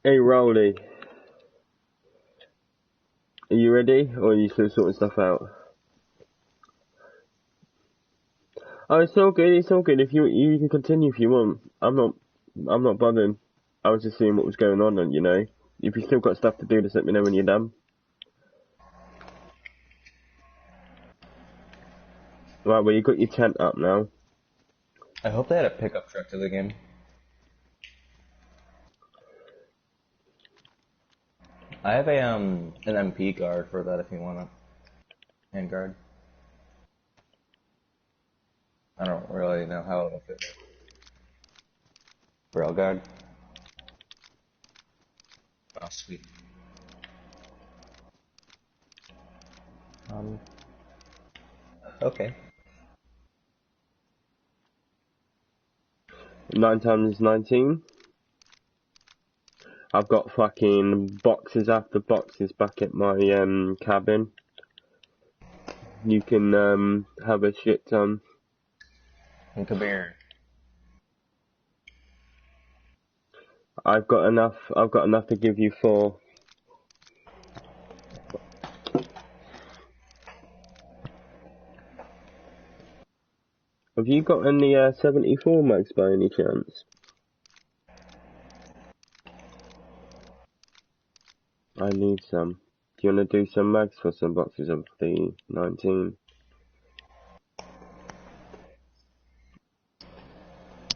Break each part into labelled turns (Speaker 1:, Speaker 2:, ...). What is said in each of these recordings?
Speaker 1: Hey Rowley, are you ready, or are you still sorting stuff out? Oh, it's all good. It's all good. If you can continue if you want. I'm not bothering. I was just seeing what was going on, and if you still got stuff to do, just let me know when you're done. Right, well you got your tent up now.
Speaker 2: I hope they had a pickup truck to the game. I have an MP guard for that if you want a hand guard. I don't really know how it'll fit. Rail guard. Oh, sweet. Okay.
Speaker 1: 9 times 19. I've got fucking boxes after boxes back at my cabin. You can have a shit ton.
Speaker 2: And come here.
Speaker 1: I've got enough to give you 4. Have you got any 74 mags by any chance? I need some. Do you want to do some mags for some boxes of the 19?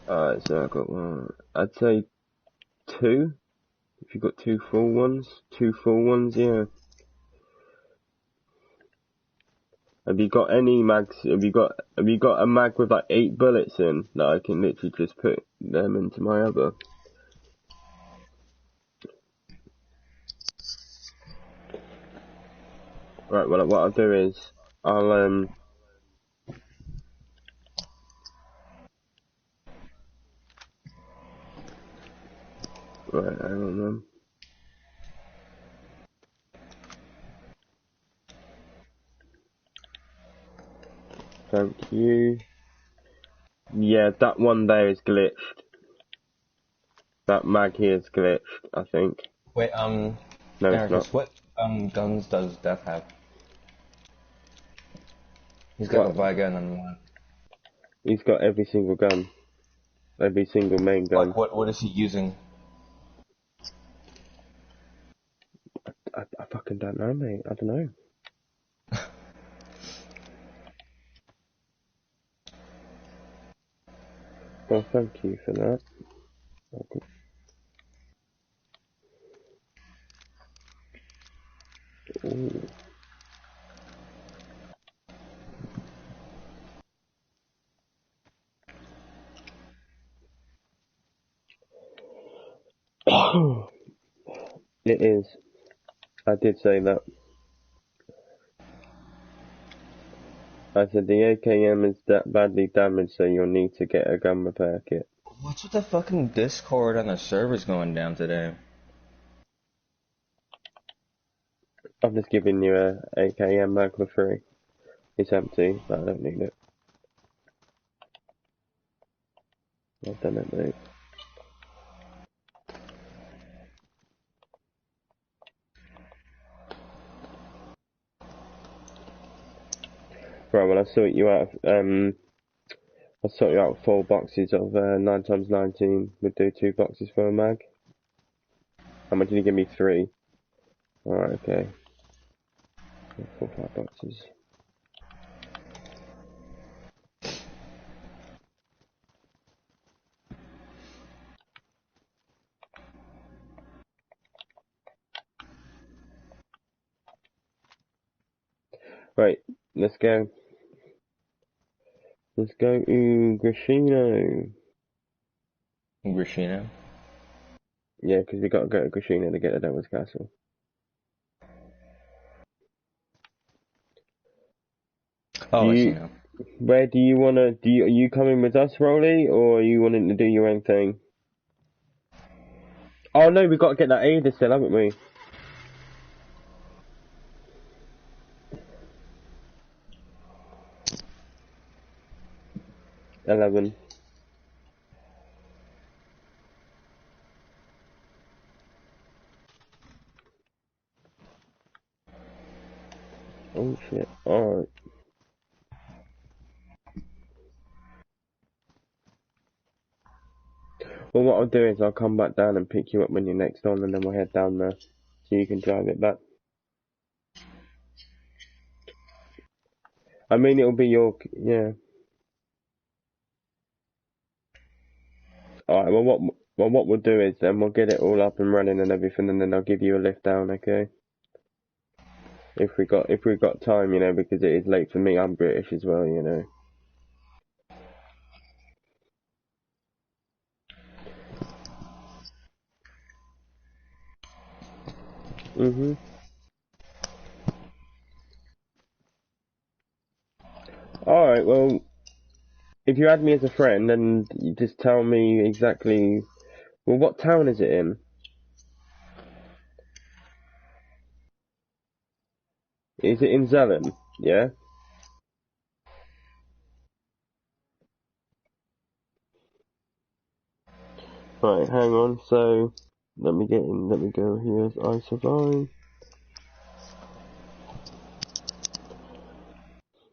Speaker 1: Alright, so I've got one. I'd say 2. If you've got 2 full ones. 2 full ones, yeah. Have you got any mags? Have you got a mag with like 8 bullets in that I can literally just put them into my other? Right, well what I'll do is I'll right, I don't know. Thank you. Yeah, that one there is glitched. That mag here is glitched, I think.
Speaker 2: Wait,
Speaker 1: No, it's not.
Speaker 2: Anarchist, what guns does Death have? He's got the
Speaker 1: What?
Speaker 2: Viga and one.
Speaker 1: He's got every single gun. Every single main gun.
Speaker 2: Like, what is he using?
Speaker 1: I fucking don't know, mate. I don't know. Well, thank you for that. Okay. Ooh. It is. I did say that. I said the AKM is that badly damaged, so you'll need to get a gun repair kit.
Speaker 2: What's with the fucking Discord on the servers going down today?
Speaker 1: I've just given you a AKM mag for free. It's empty, but I don't need it. I've done it, mate. Right, well I'll sort you out. I'll sort you out 4 boxes of 9 times 19. We'll do 2 boxes for a mag. How much did you give me? 3. Alright, okay. 4, 5 boxes. Right, let's go. Let's go to Grishino.
Speaker 2: Grishino?
Speaker 1: Yeah, because we got to go to Grishino to get the Devil's Castle. Do
Speaker 2: Oh, I see
Speaker 1: you,
Speaker 2: now.
Speaker 1: where do you wanna, are you coming with us, Rolly, or are you wanting to do your own thing? Oh no, we got to get that Ada still, haven't we? $11. shit. Alright. Well, what I'll do is I'll come back down and pick you up when you're next on, and then we'll head down there so you can drive it back. I mean, it'll be your, yeah. Alright, well, what we'll do is then we'll get it all up and running and everything, and then I'll give you a lift down, okay? If we got time, you know, because it is late for me. I'm British as well, you know. Mhm. Alright, well, if you add me as a friend, then you just tell me exactly. Well, what town is it in? Is it in Zelen? Yeah. Right, hang on. So, let me get in. Let me go here as I survive.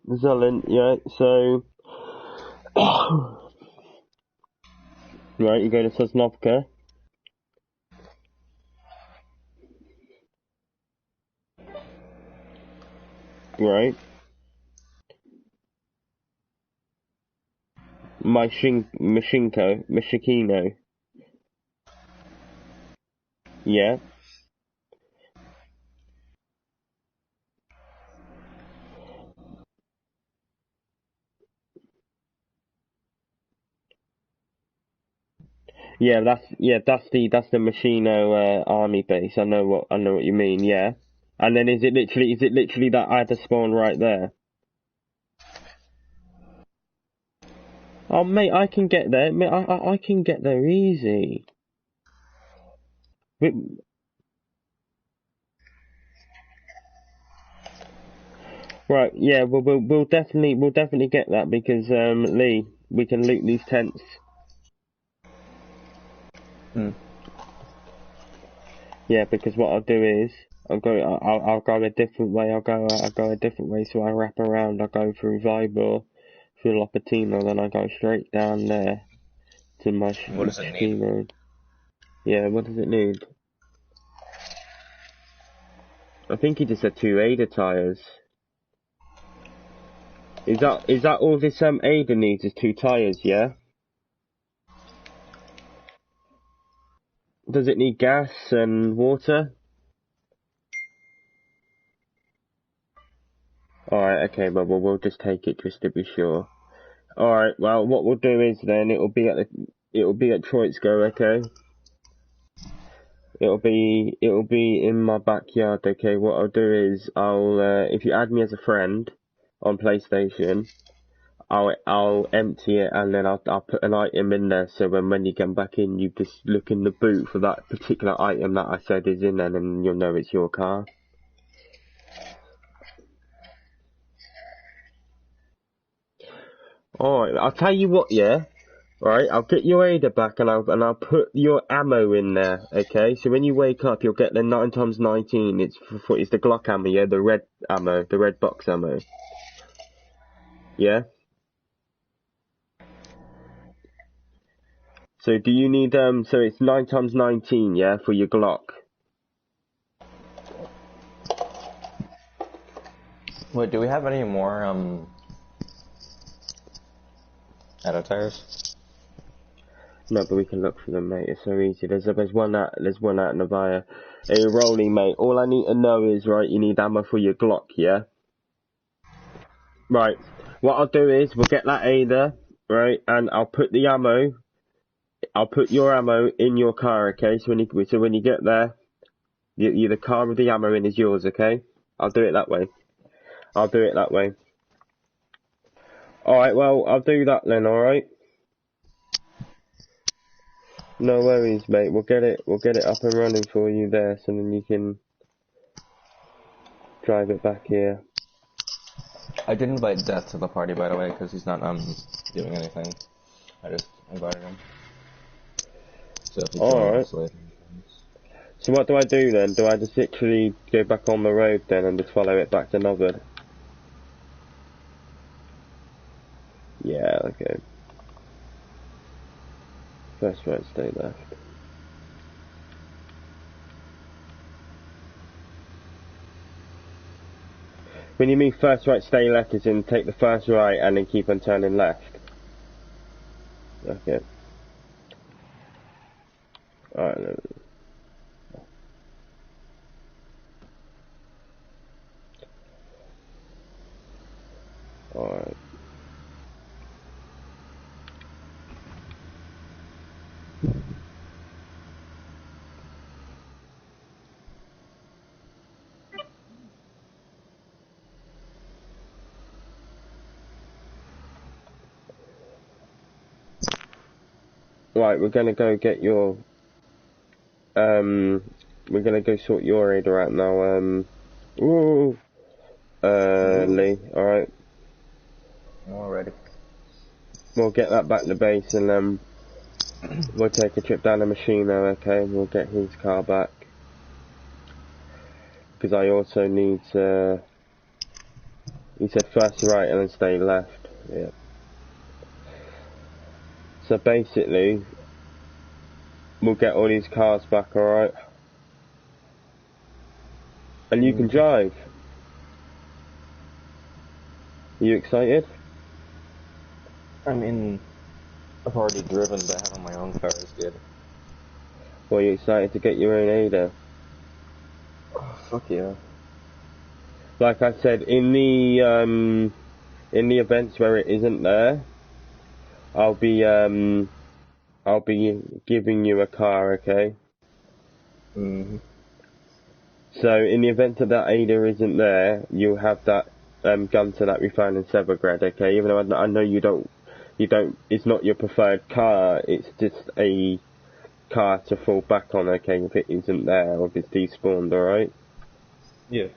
Speaker 1: Zelen, yeah. So, right, you go to Sosnovka. Right. Mashikino. Yeah. Yeah, that's the Machino army base. I know what you mean. Yeah. And then is it literally that I had to spawn right there? Oh mate, I can get there. Mate, I can get there easy. But, right, yeah, we'll definitely get that because Lee, we can loot these tents. Yeah, because what I'll do is I'll go a different way. I'll go a different way. So I wrap around. I go through Vybor, through Lopatino, then I go straight down there to my
Speaker 2: What does it need?
Speaker 1: road. Yeah, what does it need? I think he just said 2 Ada tires. Is that all this Ada needs is 2 tires? Yeah. Does it need gas and water? Alright, okay, but we'll just take it just to be sure. Alright, well, what we'll do is then it'll be at Troitsco, okay? It'll be in my backyard, okay? What I'll do is if you add me as a friend on PlayStation, I'll empty it and then I'll put an item in there so when you come back in, you just look in the boot for that particular item that I said is in there, and you'll know it's your car. Alright, I'll tell you what, yeah? Right, I'll get your Ada back and I'll put your ammo in there, okay? So when you wake up, you'll get the 9x19. It's the Glock ammo, yeah? The red ammo, the red box ammo. Yeah? So do you need, so it's 9x19, yeah, for your Glock?
Speaker 2: Wait, do we have any more, Ada tires?
Speaker 1: No, but we can look for them, mate. It's so easy. There's one out Novaya. Hey, Rolly, mate. All I need to know is, right, you need ammo for your Glock, yeah? Right. What I'll do is, we'll get that Ada, right, and I'll put the ammo. I'll put your ammo in your car, okay? So when you get there, the car with the ammo in is yours, okay? I'll do it that way. Alright, well, I'll do that then, alright? No worries, mate. We'll get it up and running for you there, so then you can drive it back here.
Speaker 2: I did invite Death to the party, by the way, because he's not doing anything. I just invited him. So if he joins later.
Speaker 1: So what do I do then? Do I just literally go back on the road then and just follow it back to Novid? Okay. First right, stay left. When you mean first right, stay left, is in take the first right and then keep on turning left. Okay. Alright. Alright. Right, we're gonna go get your, we're gonna go sort your radar out now, Lee, alright.
Speaker 2: Alrighty.
Speaker 1: We'll get that back to base and, we'll take a trip down the machine now, okay? We'll get his car back. Because I also need to, he said first right and then stay left, yeah. So basically, we'll get all these cars back, alright? And you can drive. Are you excited?
Speaker 2: I mean, I've already driven, but having my own car is good.
Speaker 1: Well, you excited to get your own Ada?
Speaker 2: Oh, fuck yeah.
Speaker 1: Like I said, in the events where it isn't there, I'll be giving you a car, okay?
Speaker 2: Mm-hmm.
Speaker 1: So in the event that Ada isn't there, you'll have that Gunter that we found in Severgrad, okay? Even though I know you don't, it's not your preferred car, it's just a car to fall back on, okay, if it isn't there, or if it's despawned, alright?
Speaker 2: Yeah.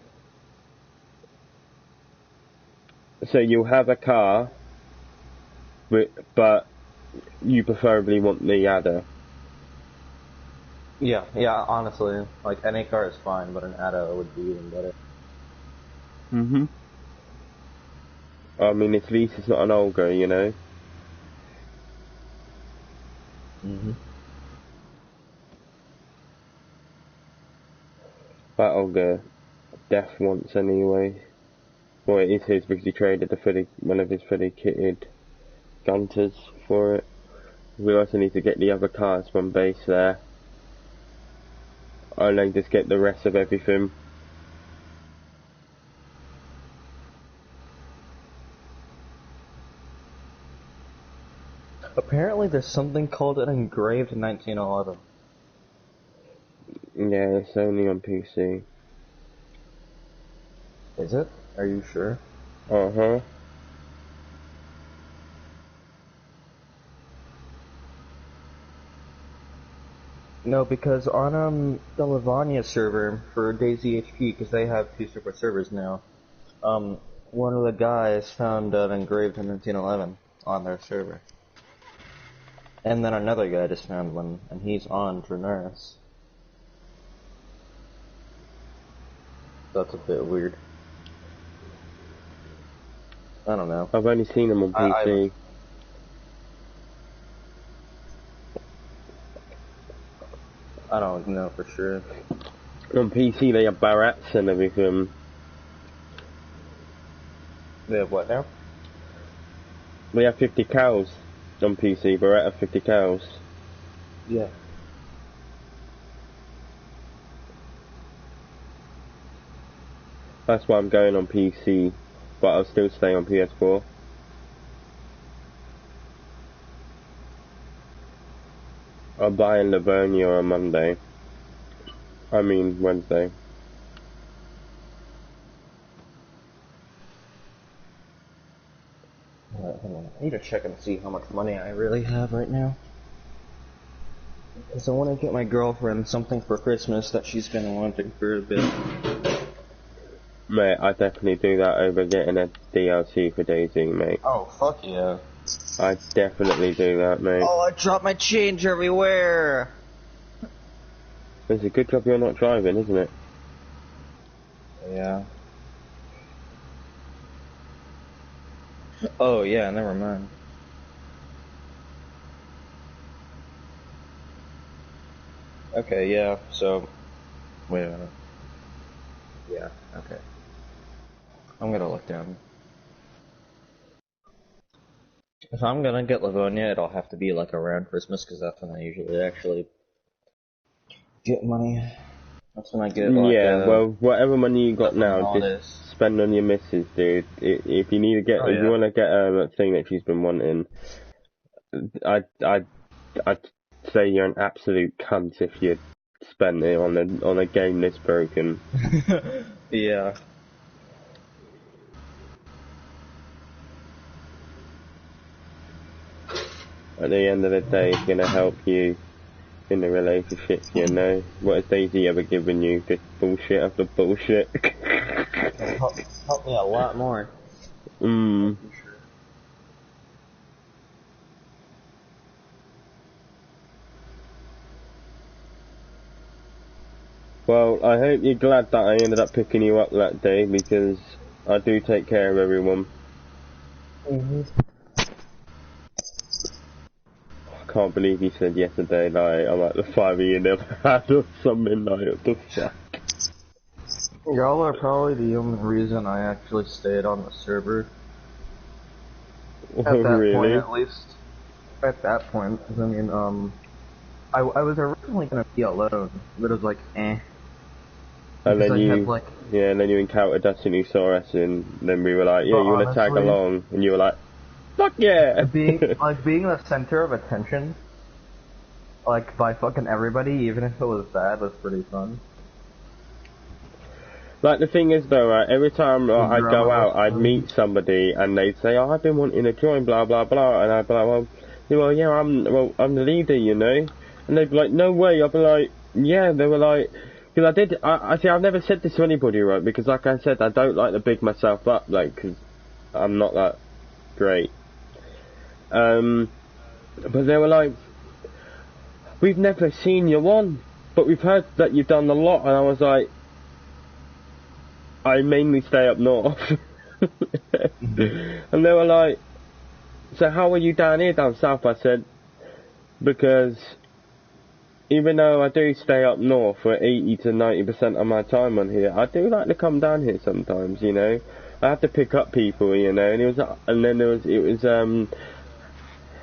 Speaker 1: So you'll have a car, but you preferably want the Ada.
Speaker 2: Yeah, honestly, like, any car is fine, but an Atto would be even better.
Speaker 1: Mm-hmm. I mean, at least it's not an Olga, you know?
Speaker 2: Mm-hmm.
Speaker 1: That Olga, Death wants anyway. Well, it is his because he traded one of his fully kitted Gunters for it. We also need to get the other cars from base there. And then just get the rest of everything.
Speaker 2: Apparently there's something called an engraved 1911.
Speaker 1: Yeah, it's only on PC.
Speaker 2: Is it? Are you sure?
Speaker 1: Uh-huh.
Speaker 2: No, because on the Lavanya server for DayZ HP, because they have 2 separate servers now, one of the guys found an engraved 1911 on their server. And then another guy just found one, and he's on Draenarus. That's a bit weird. I don't know.
Speaker 1: I've only seen them on PC.
Speaker 2: I don't know for sure.
Speaker 1: On PC they have Barats and everything.
Speaker 2: They have what now?
Speaker 1: We have 50 cows on PC, Beretta 50 cows.
Speaker 2: Yeah.
Speaker 1: That's why I'm going on PC, but I'll still stay on PS4. I'm buying Livonia on Monday. I mean Wednesday.
Speaker 2: Alright, hold on. I need to check and see how much money I really have right now. Because I want to get my girlfriend something for Christmas that she's been wanting for a bit.
Speaker 1: Mate, I definitely do that over getting a DLC for DayZ, mate.
Speaker 2: Oh, fuck yeah.
Speaker 1: I definitely do that, mate.
Speaker 2: Oh, I dropped my change everywhere!
Speaker 1: It's a good job you're not driving, isn't it?
Speaker 2: Yeah. Oh, yeah, never mind. Okay, yeah, so, wait a minute. Yeah, okay. I'm gonna look down. If I'm gonna get Livonia, it'll have to be like around Christmas, because that's when I usually actually get money. That's when I get like
Speaker 1: Yeah, well, whatever money you got
Speaker 2: stuff from the
Speaker 1: now, just
Speaker 2: holidays.
Speaker 1: spend on your missus, dude. If you need to get,
Speaker 2: Oh
Speaker 1: if you
Speaker 2: yeah.
Speaker 1: want to get that thing that she's been wanting, I'd say you're an absolute cunt if you spend it on a game this broken.
Speaker 2: Yeah.
Speaker 1: At the end of the day, it's gonna help you in the relationship, you know. What has Daisy ever given you? Just bullshit after bullshit.
Speaker 2: Help me a lot more.
Speaker 1: Mm.
Speaker 2: For sure.
Speaker 1: Well, I hope you're glad that I ended up picking you up that day, because I do take care of everyone. I can't believe you said yesterday night I'm like the 5 you never had or something like what the fuck.
Speaker 2: Y'all are probably the only reason I actually stayed on the server. At that point,
Speaker 1: Really?
Speaker 2: at least. At that point, 'cause I mean, I was originally gonna be alone, but it was like, eh.
Speaker 1: And
Speaker 2: Because
Speaker 1: then
Speaker 2: I had
Speaker 1: you,
Speaker 2: like,
Speaker 1: yeah, and then you encountered us and you saw us, and then we were like, yeah,
Speaker 2: but
Speaker 1: you want to tag
Speaker 2: honestly,
Speaker 1: along? And you were like, fuck yeah!
Speaker 2: being the center of attention, like by fucking everybody, even if it was bad, was pretty fun.
Speaker 1: Like, the thing is though, right, every time
Speaker 2: The
Speaker 1: I'd go
Speaker 2: drama was
Speaker 1: out, I'd
Speaker 2: fun.
Speaker 1: meet somebody and they'd say, oh, I've been wanting to join, blah, blah, blah, and I'd be like, well, yeah, I'm the leader, you know? And they'd be like, no way, I'd be like, yeah, they were like, because I see, I've never said this to anybody, right, because like I said, I don't like to big myself up, like, because I'm not that great. But they were like, we've never seen you on, but we've heard that you've done a lot, and I was like, I mainly stay up north. And they were like, so how are you down here down south? I said, because even though I do stay up north for 80 to 90% of my time on here, I do like to come down here sometimes, you know. I have to pick up people, you know, and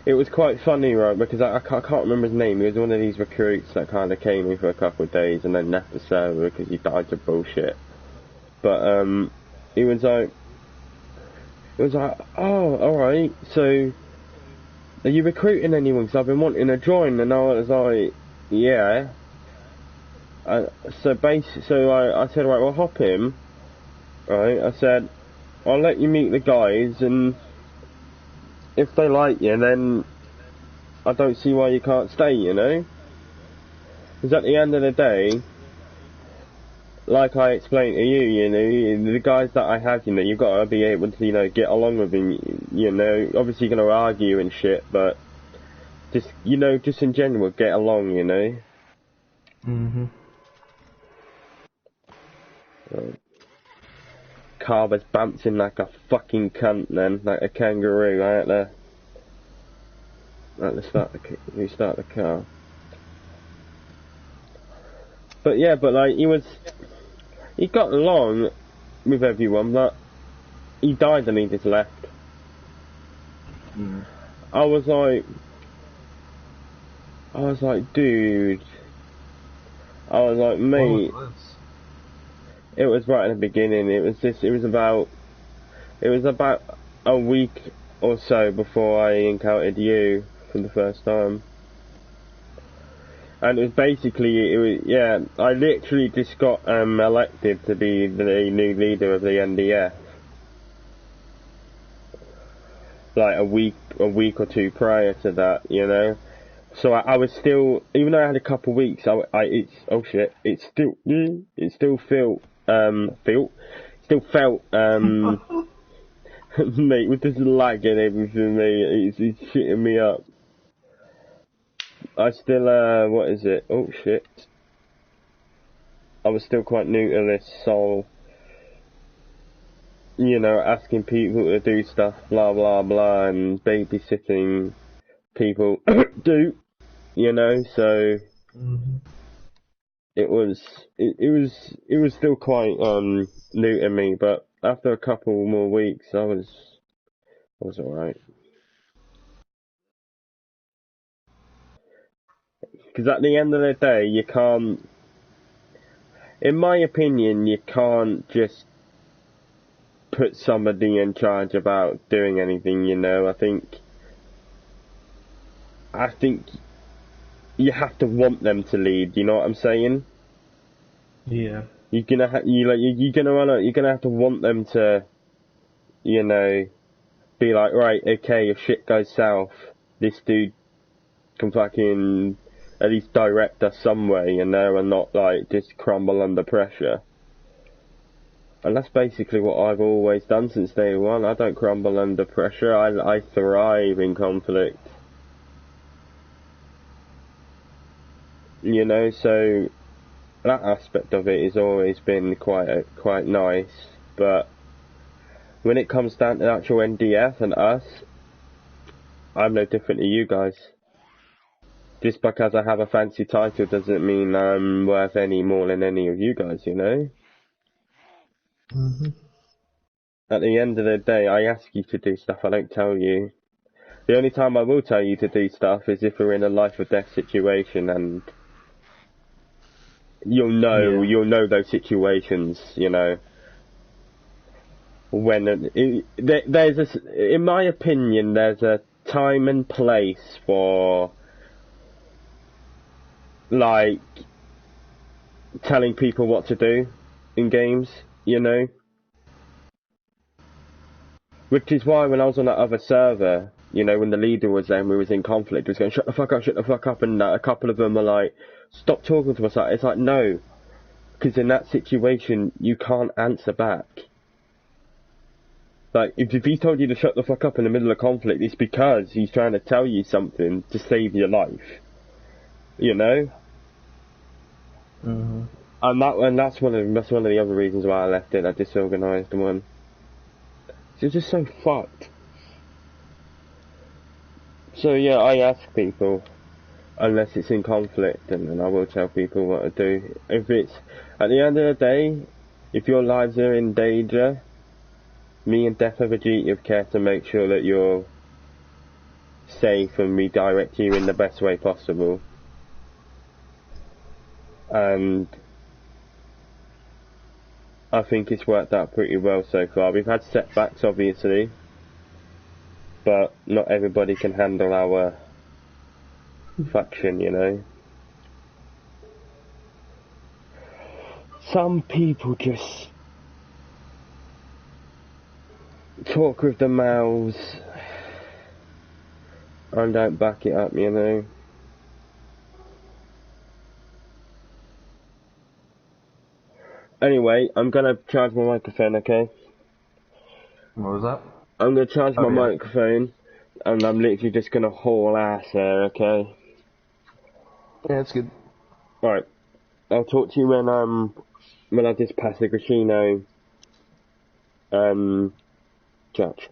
Speaker 1: it was quite funny, right, because I can't remember his name. He was one of these recruits that kind of came in for a couple of days and then left the server because he died to bullshit. But, he was like, oh, alright, so, are you recruiting anyone? Because I've been wanting to join, and I was like, yeah. I said, right, well, hop in, right? I said, I'll let you meet the guys, and if they like you, then I don't see why you can't stay, you know? Because at the end of the day, like I explained to you, you know, the guys that I have, you know, you've got to be able to, you know, get along with them, you know, obviously you're going to argue and shit, but just, you know, just in general, get along, you know?
Speaker 2: Mhm.
Speaker 1: Carver's bouncing like a fucking cunt then, like a kangaroo. I had to restart the car. But yeah, but like he got along with everyone, but he died and he just left.
Speaker 2: Mm.
Speaker 1: I was like, dude. I was like,
Speaker 2: When
Speaker 1: mate.
Speaker 2: was this?
Speaker 1: It was right at the beginning. It was about a week or so before I encountered you for the first time. And it was basically, yeah, I literally just got elected to be the new leader of the NDF. Like a week or two prior to that, you know. So I was still, even though I had a couple of weeks, still felt, mate, with this lag and everything, mate, it's shitting me up. I still, what is it? Oh shit. I was still quite new to this, so, you know, asking people to do stuff, blah blah blah, and babysitting people do, you know, so
Speaker 2: Mhm.
Speaker 1: it was still quite new to me, but after a couple more weeks, I was alright. Because at the end of the day, you can't, in my opinion, you can't just put somebody in charge about doing anything. You know, I think you have to want them to lead. You know what I'm saying?
Speaker 3: Yeah.
Speaker 1: You're gonna you're gonna have to want them to, you know, be like, right, okay, if shit goes south, this dude can fucking at least direct us some way, you know, and not like just crumble under pressure. And that's basically what I've always done since day one. I don't crumble under pressure. I thrive in conflict. You know, so that aspect of it has always been quite nice. But when it comes down to the actual NDF and us, I'm no different to you guys. Just because I have a fancy title doesn't mean I'm worth any more than any of you guys, you know?
Speaker 3: Mhm.
Speaker 1: At the end of the day, I ask you to do stuff, I don't tell you. The only time I will tell you to do stuff is if we're in a life or death situation, and you'll know those situations, you know. When in my opinion, there's a time and place for, like, telling people what to do in games, you know? Which is why when I was on that other server, you know, when the leader was there and we was in conflict, he was going, shut the fuck up, and a couple of them were like, stop talking to us. It's like, no, because in that situation, you can't answer back. Like, if he told you to shut the fuck up in the middle of conflict, it's because he's trying to tell you something to save your life. You know?
Speaker 3: Mhm.
Speaker 1: And that's one of the other reasons why I left it, that disorganised one. It's just so fucked. So yeah, I ask people, unless it's in conflict, and then I will tell people what to do. If it's, at the end of the day, if your lives are in danger, me and Death have a duty of care to make sure that you're safe and we direct you in the best way possible. And I think it's worked out pretty well so far. We've had setbacks, obviously, but not everybody can handle our faction, you know. Some people just talk with their mouths and don't back it up, you know. Anyway, I'm gonna charge my microphone, okay?
Speaker 2: What was that?
Speaker 1: I'm gonna charge my
Speaker 2: Okay.
Speaker 1: microphone, and I'm literally just gonna haul ass there, okay?
Speaker 2: Yeah, it's good.
Speaker 1: Right. I'll talk to you when I just pass the Grishino church.